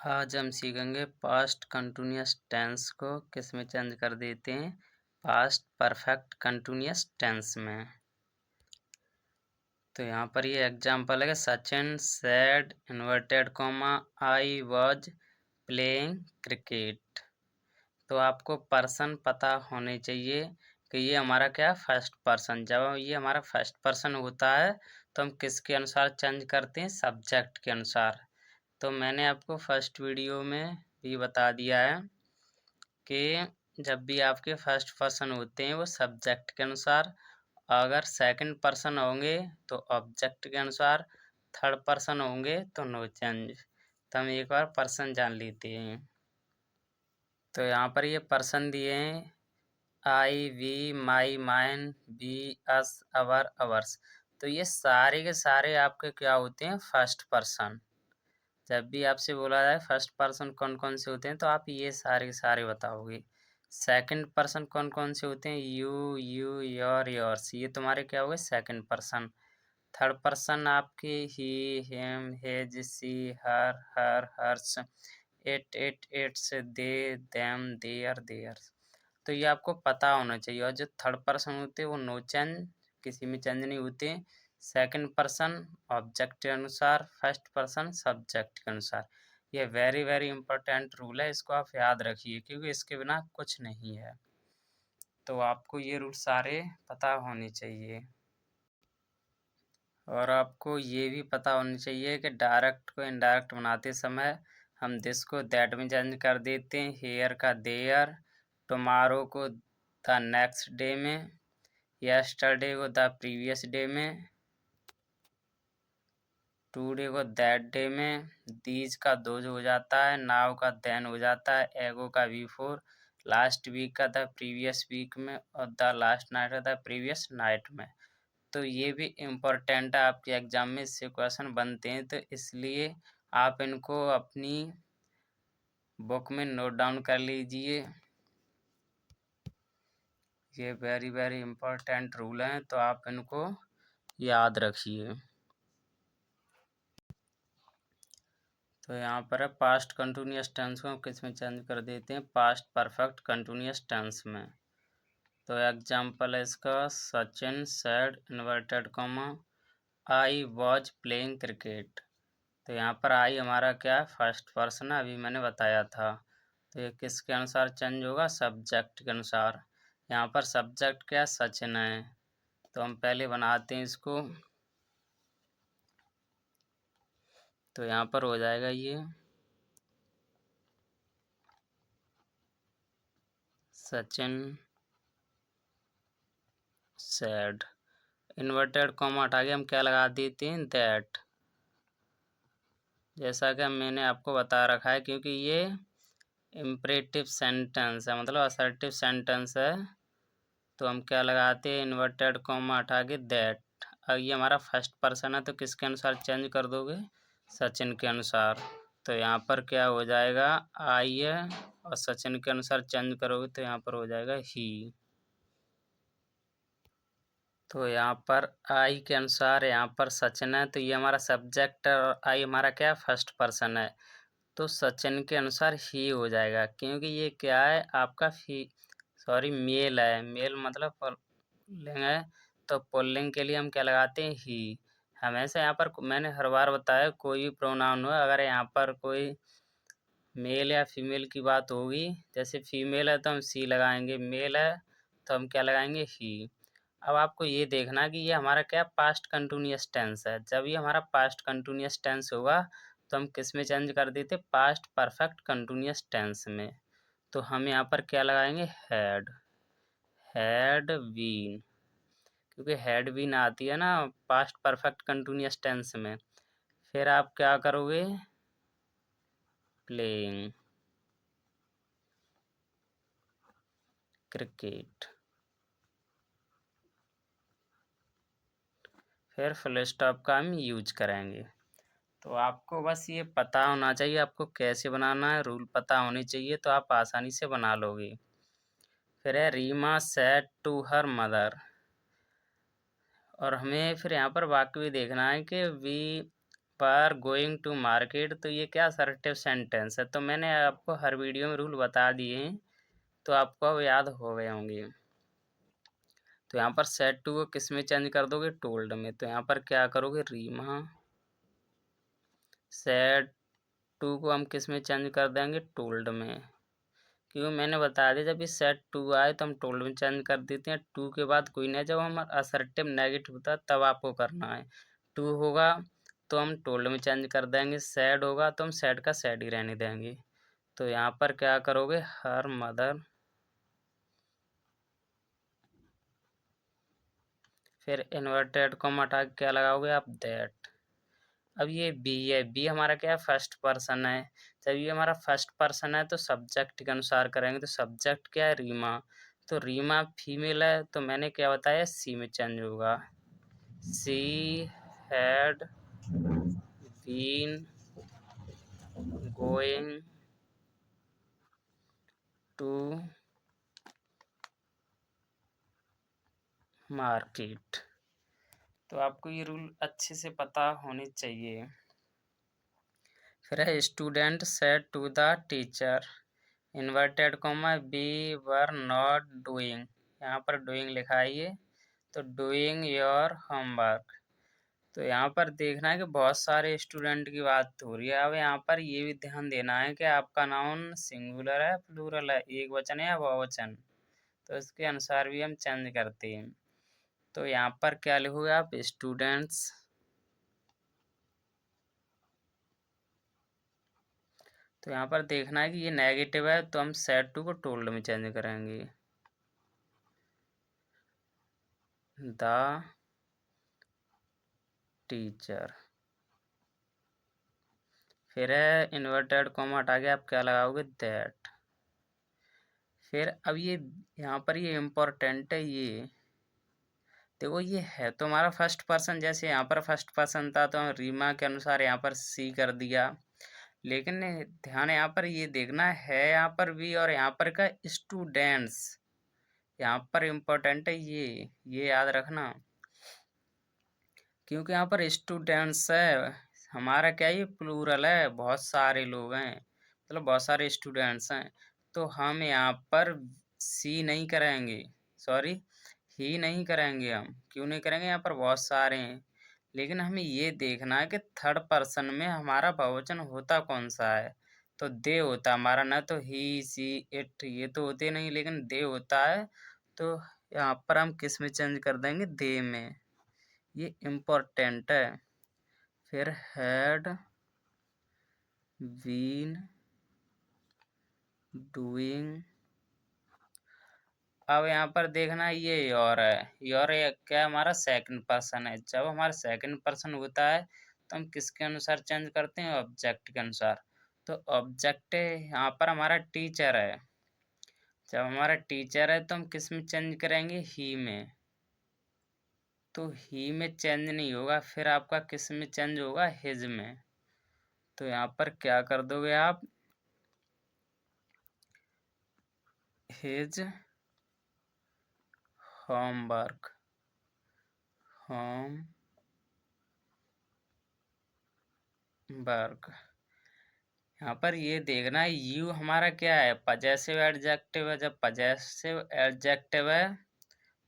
आज हम सीखेंगे पास्ट कंटिन्यूअस टेंस को किस में चेंज कर देते हैं, पास्ट परफेक्ट कंटिन्यूअस टेंस में। तो यहाँ पर ये एग्जांपल है, Sachin said inverted comma I was playing cricket. तो आपको पर्सन पता होने चाहिए कि ये हमारा क्या है, फर्स्ट पर्सन। जब ये हमारा फर्स्ट पर्सन होता है तो हम किसके अनुसार चेंज करते हैं, सब्जेक्ट के अनुसार। तो मैंने आपको फर्स्ट वीडियो में भी बता दिया है कि जब भी आपके फर्स्ट पर्सन होते हैं वो सब्जेक्ट के अनुसार, अगर सेकंड पर्सन होंगे तो ऑब्जेक्ट के अनुसार, थर्ड पर्सन होंगे तो नो चेंज। तो हम एक बार पर्सन जान लेते हैं। तो यहाँ पर ये पर्सन दिए हैं, I, we, my, mine, me, us, our, ours. तो ये सारे के सारे आपके क्या होते हैं, फर्स्ट पर्सन। जब भी आपसे बोला जाए फर्स्ट पर्सन कौन कौन से होते हैं तो आप ये सारे सारे बताओगे। सेकंड पर्सन कौन कौन से होते हैं, यू, यू, योर, योर्स, ये तुम्हारे क्या हो गए सेकंड पर्सन। थर्ड पर्सन आपके he, him, his, she, her, hers, it, its, they, them, their, theirs. तो ये आपको पता होना चाहिए। और जो थर्ड पर्सन होते हैं वो नो चेंज, किसी में चेंज नहीं होते। सेकंड पर्सन ऑब्जेक्ट के अनुसार, फर्स्ट पर्सन सब्जेक्ट के अनुसार। ये वेरी वेरी इंपॉर्टेंट रूल है, इसको आप याद रखिए क्योंकि इसके बिना कुछ नहीं है। तो आपको ये रूल सारे पता होने चाहिए। और आपको ये भी पता होना चाहिए कि डायरेक्ट को इनडायरेक्ट बनाते समय हम दिस को दैट में चेंज कर देते हैं, हेयर का देयर, टुमारो को द नेक्स्ट डे में, यस्टरडे को द प्रीवियस डे में, टुडे को दैट डे में, दीज का दोज हो जाता है, नाउ का देन हो जाता है, एगो का बिफोर, लास्ट वीक का द प्रीवियस वीक में, और द लास्ट नाइट का द प्रीवियस नाइट में। तो ये भी इम्पोर्टेंट है, आपके एग्जाम में इससे क्वेश्चन बनते हैं, तो इसलिए आप इनको अपनी बुक में नोट डाउन कर लीजिए। ये वेरी वेरी इम्पोर्टेंट रूल हैं, तो आप इनको याद रखिए। तो यहाँ पर है पास्ट कंटिन्यूअस टेंस को किस में चेंज कर देते हैं, पास्ट परफेक्ट कंटिन्यूअस टेंस में। तो एग्जाम्पल है इसका, Sachin said inverted comma I was playing cricket. तो यहाँ पर आई हमारा क्या है, फर्स्ट पर्सन है, अभी मैंने बताया था। तो ये किसके अनुसार चेंज होगा, सब्जेक्ट के अनुसार। यहाँ पर सब्जेक्ट क्या है, सचिन है। तो हम पहले बनाते हैं इसको। तो यहाँ पर हो जाएगा ये सचिन सैड, इन्वर्टेड कॉमा हटा के हम क्या लगा देते हैं, दैट। जैसा कि मैंने आपको बता रखा है, क्योंकि ये इम्परेटिव सेंटेंस है, मतलब असर्टिव सेंटेंस है, तो हम क्या लगाते हैं, इन्वर्टेड कॉमा हटा के दैट। अब ये हमारा फर्स्ट पर्सन है तो किसके अनुसार चेंज कर दोगे, सचिन के अनुसार। तो यहाँ पर क्या हो जाएगा, आई है, और सचिन के अनुसार चेंज करोगे तो यहाँ पर हो जाएगा ही। तो यहाँ पर आई के अनुसार यहाँ पर सचिन है, तो ये हमारा सब्जेक्ट है, और आई हमारा क्या है, फर्स्ट पर्सन है। तो सचिन के अनुसार ही हो जाएगा, क्योंकि ये क्या है आपका मेल है, मेल मतलब पुल्लिंग है। तो पुल्लिंग के लिए हम क्या लगाते हैं, ही। हमेशा यहाँ पर मैंने हर बार बताया, कोई भी प्रोनाउन हो, अगर यहाँ पर कोई मेल या फीमेल की बात होगी, जैसे फीमेल है तो हम सी लगाएंगे, मेल है तो हम क्या लगाएंगे, ही। अब आपको ये देखना कि ये हमारा क्या पास्ट कंटिन्यूअस टेंस है। जब ये हमारा पास्ट कंटिन्यूअस टेंस होगा तो हम किस में चेंज कर देते, पास्ट परफेक्ट कंटिन्यूअस टेंस में। तो हम यहाँ पर क्या लगाएंगे, हैड, हैड बीन, क्योंकि हैड बीन आती है ना पास्ट परफेक्ट कंटिन्यूअस टेंस में। फिर आप क्या करोगे, प्लेइंग क्रिकेट, फिर फुल स्टॉप का हम यूज करेंगे। तो आपको बस ये पता होना चाहिए आपको कैसे बनाना है, रूल पता होने चाहिए, तो आप आसानी से बना लोगे। फिर है Reema said to her mother, और हमें फिर यहाँ पर वाक्य भी देखना है कि वी पर गोइंग टू मार्केट, तो ये क्या असर्टिव सेंटेंस है। तो मैंने आपको हर वीडियो में रूल बता दिए हैं, तो आपको अब याद हो गए होंगे। तो यहाँ पर सेड टू को किस में चेंज कर दोगे, टोल्ड में। तो यहाँ पर क्या करोगे, रीमा सेड टू को हम किस में चेंज कर देंगे, टोल्ड में। क्योंकि मैंने बता दिया जब ये सेट टू आए तो हम टोल्ड में चेंज कर देते हैं। टू के बाद कोई नहीं, जब हमारा असर्टिव नेगेटिव होता है तब आपको करना है। टू होगा तो हम टोल्ड में चेंज कर देंगे, सैड होगा तो हम सैड का सैड ही रहने देंगे। तो यहाँ पर क्या करोगे, हर मदर, फिर इन्वर्टेड कॉमा हटा के क्या लगाओगे आप, दैट। अब ये बी है, बी हमारा क्या है, फर्स्ट पर्सन है। जब ये हमारा फर्स्ट पर्सन है तो सब्जेक्ट के अनुसार करेंगे। तो सब्जेक्ट क्या है, रीमा। तो रीमा फीमेल है, तो मैंने क्या बताया, सी में चेंज होगा। She had been going to market. तो आपको ये रूल अच्छे से पता होने चाहिए। फिर है student said to the teacher, inverted comma, we were not doing, यहाँ पर डूइंग लिखा है ये, तो डूइंग योर होमवर्क। तो यहाँ पर देखना है कि बहुत सारे स्टूडेंट की बात हो रही है। अब यहाँ पर ये भी ध्यान देना है कि आपका नाउन सिंगुलर है, प्लूरल है, एक वचन है या बहुवचन, तो इसके अनुसार भी हम चेंज करते हैं। तो यहाँ पर क्या लिखोगे आप, स्टूडेंट्स। तो यहाँ पर देखना है कि ये नेगेटिव है, तो हम सेड टू को टोल्ड में चेंज करेंगे, द टीचर। फिर है इन्वर्टेड कॉमा हटा के आप क्या लगाओगे, दैट। फिर अब ये यहाँ पर ये इम्पोर्टेंट है, ये देखो ये है तो हमारा फर्स्ट पर्सन, जैसे यहाँ पर फर्स्ट पर्सन था तो हम रीमा के अनुसार यहाँ पर सी कर दिया। लेकिन ध्यान यहाँ पर ये देखना है, यहाँ पर भी और यहाँ पर का स्टूडेंट्स, यहाँ पर इम्पोर्टेंट है ये याद रखना। क्योंकि यहाँ पर स्टूडेंट्स है, हमारा क्या ये प्लूरल है, बहुत सारे लोग हैं, मतलब बहुत सारे स्टूडेंट्स हैं। तो हम यहाँ पर सी नहीं करेंगे, सॉरी ही नहीं करेंगे। हम क्यों नहीं करेंगे, यहाँ पर बहुत सारे हैं। लेकिन हमें ये देखना है कि थर्ड पर्सन में हमारा बहुवचन होता कौन सा है। तो दे होता हमारा, ना तो ही सी इट ये तो होते नहीं, लेकिन दे होता है। तो यहाँ पर हम किस में चेंज कर देंगे, दे में। ये इम्पोर्टेंट है। फिर हैड बीन डूइंग, अब यहाँ पर देखना ये योर है, योर क्या हमारा सेकंड पर्सन है। जब हमारा सेकंड पर्सन होता है तो हम किसके अनुसार चेंज करते हैं, ऑब्जेक्ट के अनुसार। तो ऑब्जेक्ट यहाँ पर हमारा टीचर है। जब हमारा टीचर है तो हम किस में चेंज करेंगे, ही में। तो ही में चेंज नहीं होगा, फिर आपका किस में चेंज होगा, हिज में। तो यहाँ पर क्या कर दोगे आप, हिज होमवर्क, होमवर्क। यहाँ पर ये देखना है, यू हमारा क्या है, पजेसिव एडजेक्टिव है। जब पजेसिव एडजेक्टिव है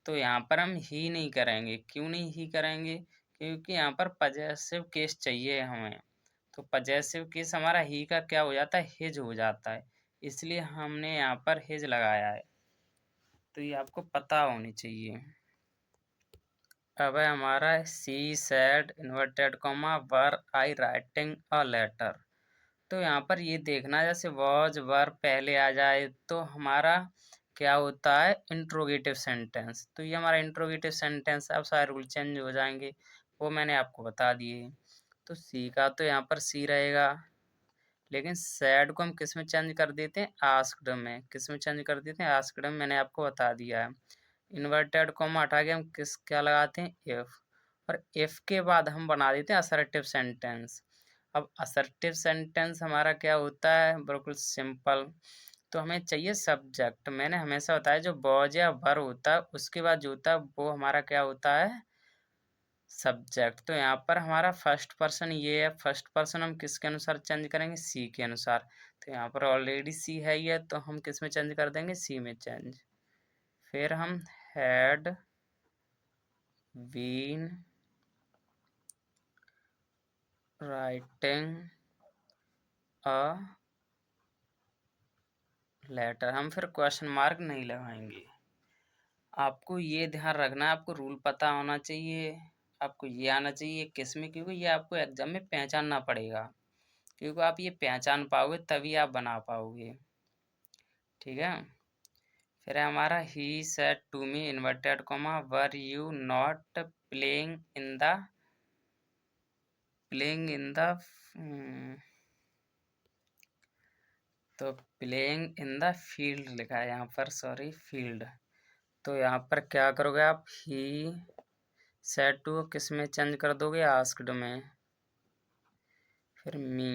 तो यहाँ पर हम ही नहीं करेंगे। क्यों नहीं ही करेंगे, क्योंकि यहाँ पर पजेसिव केस चाहिए हमें। तो पजेसिव केस हमारा ही का क्या हो जाता है, हिज हो जाता है, इसलिए हमने यहाँ पर हिज लगाया है। तो ये आपको पता होनी चाहिए। अब है हमारा she said inverted comma were I writing a letter. तो यहाँ पर ये देखना, जैसे वॉज वर पहले आ जाए तो हमारा क्या होता है, इंट्रोगेटिव सेंटेंस। तो ये हमारा इंट्रोगेटिव सेंटेंस, अब सारे रूल चेंज हो जाएंगे, वो मैंने आपको बता दिए। तो सी का तो यहाँ पर सी रहेगा, लेकिन सैड को हम किस में चेंज कर देते हैं, आस्क्ड में। किस में चेंज कर देते हैं, आस्क्ड में, मैंने आपको बता दिया है। इन्वर्टेड कॉमा हटा के हम किस क्या लगाते हैं, इफ। और इफ के बाद हम बना देते हैं असर्टिव सेंटेंस। अब असर्टिव सेंटेंस हमारा क्या होता है, बिल्कुल सिंपल। तो हमें चाहिए सब्जेक्ट। मैंने हमेशा बताया जो वॉज या वर होता है उसके बाद जो होता है वो हमारा क्या होता है, सब्जेक्ट, तो यहाँ पर हमारा फर्स्ट पर्सन ये है। फर्स्ट पर्सन हम किसके अनुसार चेंज करेंगे? सी के अनुसार। तो यहाँ पर ऑलरेडी सी है ही है, तो हम किस में चेंज कर देंगे? सी में चेंज। फिर हम had been writing a letter, हम फिर क्वेश्चन मार्क नहीं लगाएंगे। आपको ये ध्यान रखना है, आपको रूल पता होना चाहिए, आपको ये आना चाहिए किस में, क्योंकि ये आपको एग्जाम में पहचानना पड़ेगा। क्योंकि आप ये पहचान पाओगे तभी आप बना पाओगे। ठीक है। फिर है हमारा he said to me inverted comma were you not playing in the तो प्लेइंग इन द फील्ड लिखा है यहाँ पर, सॉरी फील्ड। तो यहाँ पर क्या करोगे आप? ही सेड टू किस में चेंज कर दोगे? आस्क्ड में। फिर मी,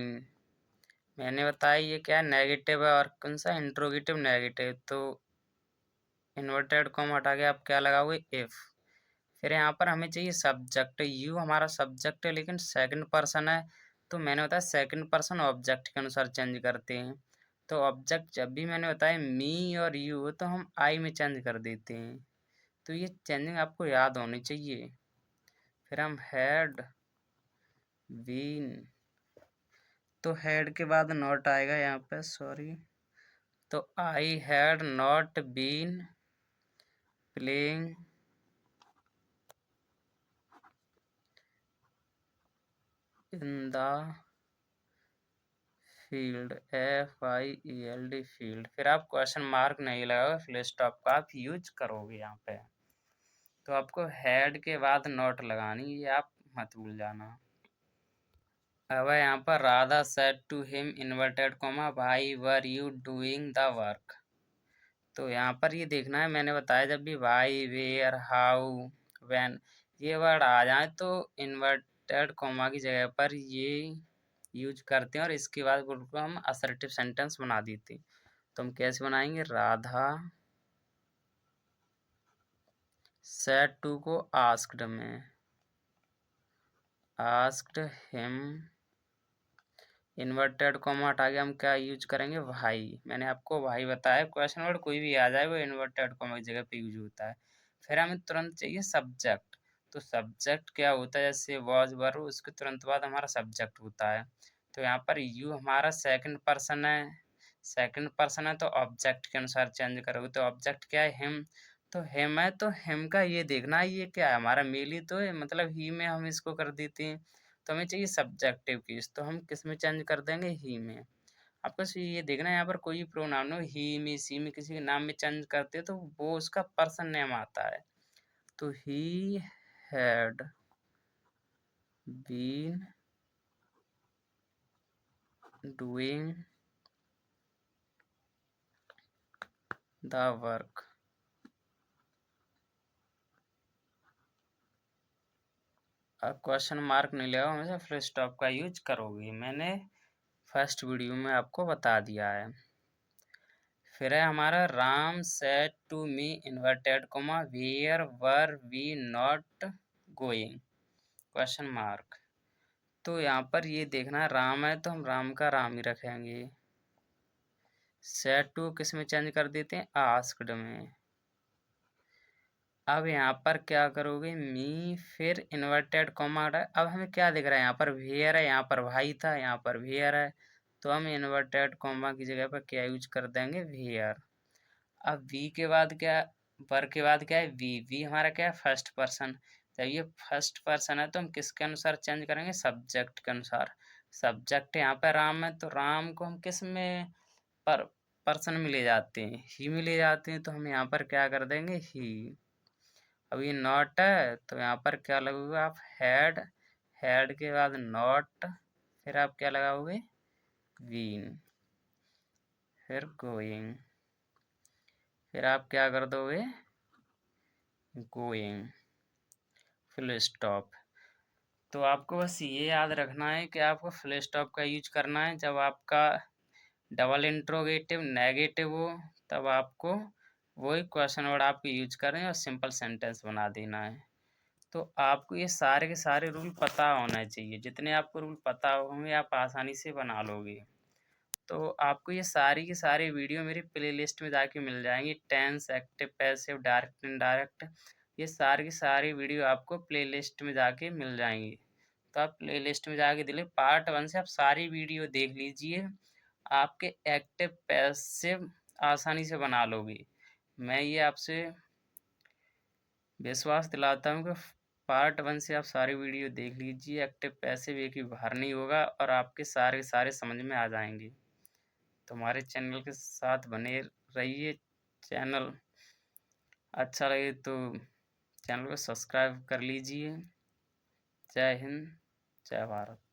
मैंने बताया ये क्या है? नेगेटिव है, और कौन सा? Interrogative negative. तो इन्वर्टेड कॉमा हटा के आप क्या लगाओगे? इफ। फिर यहाँ पर हमें चाहिए सब्जेक्ट। यू हमारा सब्जेक्ट है, लेकिन सेकंड पर्सन है, तो मैंने बताया सेकंड पर्सन ऑब्जेक्ट के अनुसार चेंज करते हैं। तो ऑब्जेक्ट जब भी मैंने बताया मी और यू, तो हम आई में चेंज कर देते हैं। तो ये चेंजिंग आपको याद होनी चाहिए। फिर हम हैड बीन, तो हैड के बाद नॉट आएगा यहाँ पे, सॉरी। तो I had not been playing in the field, FIELD field. फिर आप क्वेश्चन मार्क नहीं लगाओगे, फुल स्टॉप का आप यूज करोगे यहाँ पे। तो आपको हैड के बाद नॉट लगानी, ये आप मत भूल जाना। अब यहाँ पर Radha said to him inverted comma why were you doing the work. तो यहाँ पर ये देखना है, मैंने बताया जब भी व्हाई, वेयर, हाउ, व्हेन ये वर्ड आ जाए तो इन्वर्टेड कॉमा की जगह पर ये यूज करते हैं, और इसके बाद उनको हम असर्टिव सेंटेंस बना देते हैं। तो हम कैसे बनाएंगे? राधा सेड टू को आस्क्ड में, आस्क्ड हिम इन्वर्टेड कॉमा हटा के हम क्या यूज करेंगे? भाई। मैंने आपको भाई बताया, क्वेश्चन वर्ड कोई भी आ जाए वो इन्वर्टेड कॉमा की जगह पे यूज होता है। फिर हमें तुरंत चाहिए सब्जेक्ट। तो सब्जेक्ट क्या होता है? जैसे वॉज, वर, उसके तुरंत बाद हमारा सब्जेक्ट होता है। तो यहाँ पर यू हमारा सेकंड पर्सन है, सेकंड पर्सन है, तो ऑब्जेक्ट के अनुसार चेंज करोगे। तो ऑब्जेक्ट क्या है? हिम। तो हिम है, तो हिम का ये देखना है ये क्या है? हमारा मेल ही तो है, मतलब ही में हम इसको कर देते हैं। तो हमें चाहिए सब्जेक्टिव केस, तो हम किस में चेंज कर देंगे? ही में। आपको सिर्फ ये देखना है यहाँ पर कोई प्रोनाउन हो, ही में, सी में, किसी के नाम में चेंज करते हैं तो वो उसका पर्सन नेम आता है। तो he had been doing the work. अब क्वेश्चन मार्क नहीं लेगा, हमेशा फुल स्टॉप का यूज करोगे, मैंने फर्स्ट वीडियो में आपको बता दिया है। फिर है हमारा Ram said to me inverted comma where were we not going question mark. तो यहाँ पर ये देखना है, राम है तो हम राम का राम ही रखेंगे। सेड टू किस में चेंज कर देते हैं? आस्क्ड में। अब यहाँ पर क्या करोगे? मी, फिर इन्वर्टेड कॉमा। अब हमें क्या दिख रहा है? यहाँ पर वेयर है, यहाँ पर भाई था, यहाँ पर वेयर है, तो हम इन्वर्टेड कॉमा की जगह पर क्या यूज कर देंगे? वेयर। अब वी के बाद क्या? वर के बाद क्या है? वी। वी हमारा क्या है? First person. जब ये फर्स्ट पर्सन है तो हम किसके अनुसार चेंज करेंगे? सब्जेक्ट के अनुसार। सब्जेक्ट यहाँ पे राम है, तो राम को हम किस में पर पर्सन में ले जाते हैं? ही में ले जाते हैं, तो हम यहाँ पर क्या कर देंगे? ही। अब ये नॉट है, तो यहाँ पर क्या लगोगे आप? हैड। हैड के बाद नॉट, फिर आप क्या लगाओगे? बीन। फिर गोइंग, फिर आप क्या कर दोगे? Going, full stop. तो आपको बस ये याद रखना है कि आपको फुल स्टॉप का यूज करना है जब आपका डबल इंट्रोगेटिव नेगेटिव हो, तब आपको वही क्वेश्चन वर्ड आपको यूज करें और सिंपल सेंटेंस बना देना है। तो आपको ये सारे के सारे रूल पता होना चाहिए। जितने आपको रूल पता होंगे आप आसानी से बना लोगे। तो आपको ये सारी की सारी वीडियो मेरी प्लेलिस्ट में जाके मिल जाएंगी। Tense, active, passive, direct, indirect, ये सारी की सारी वीडियो आपको प्लेलिस्ट में जाके मिल जाएंगी। तो आप प्लेलिस्ट में जाके दिले पार्ट 1 से आप सारी वीडियो देख लीजिए। आपके एक्टिव, पैसिव आसानी से बना लोगे। मैं ये आपसे विश्वास दिलाता हूँ कि पार्ट 1 से आप सारी वीडियो देख लीजिए। एक्टिव, पैसिव एक भी बाहर नहीं होगा और आपके सारे के सारे समझ में आ जाएंगे। तो हमारे चैनल के साथ बने रहिए। चैनल अच्छा लगे तो चैनल को सब्सक्राइब कर लीजिए। जय हिंद, जय भारत।